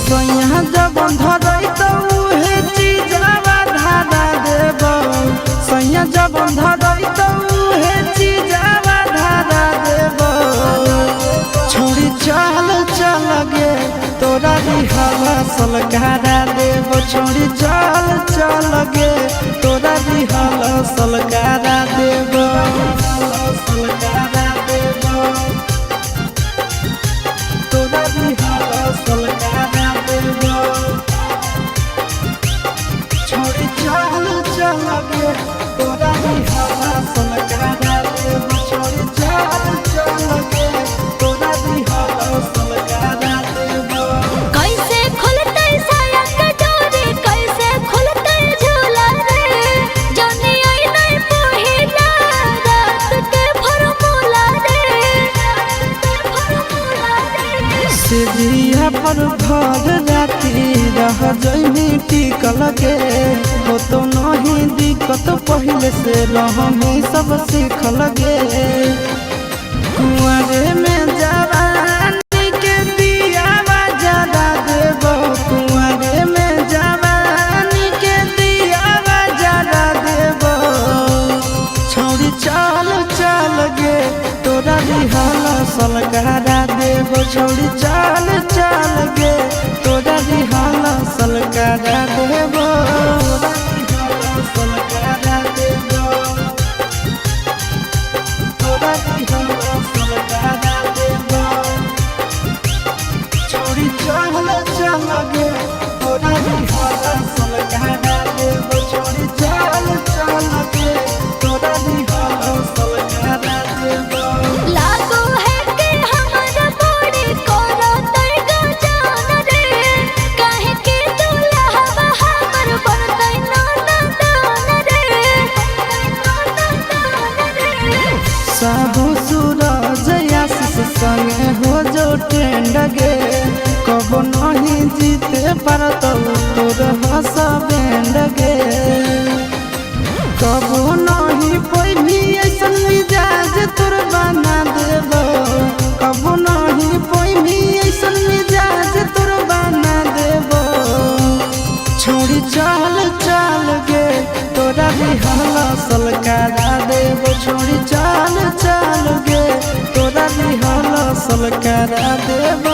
सैया जब धरई तो उहे चीजवा धारा देब सैया जब धरई तो उहे चीजवा धारा देब छोड़ी चल चल गे तोरा दिहला सलकारा देब छोड़ी चल चल गे तोरा दिहला सलकारा देब सलकारा देब तोरा दिहला सलकारा देब छोड़ी चल चल गे तोरा दिहला सलकारा देब छोड़ी चल चल गे तोरा दिहला सलकारा देब। कैसे खुलते साया के डोरी कैसे खुलते झूला रे जानी आई नहीं पहिला रात के फॉर्मूला रे सिजिया पर भर राती रह जइनी टिकल गे हो तो नहीं दिक्कत पहले से रहमी सब सीखल गे कुंवरे में जवानी के दियावा जला देब कुंवरे में जवानी के दियावा जला देब छौड़ी चल चल गे तोरा दिहला सलकारा देब छौड़ी चल चल गे तोरा दिहला सलकारा देब सलकारा देब तोरा दिहला सलकारा देब छोड़ी चल चल गे तोरा दिहला सलकारा देब छोड़ी चल चल गे तोरा दिहला सलकारा देब। लागो है के हमरा बड़ी कोरा तैगा जान रे काहे के दुल्हा हमर बनतै नाना दान रे साबु सूरज आशीष संगे हो जो ट्रेंड गे कबो नहीं जीते पारत तोर हंस बैंड गे कबो नहीं पैभी ऐसन मिजाज तोर बना देब कबो नहीं पैभी ऐसन मिजाज तोर बना देब छोड़ी चल चल गे तोरा दिहला सलकारा देब छोड़ी चल चल गे तोरा दिहला सलकारा देब।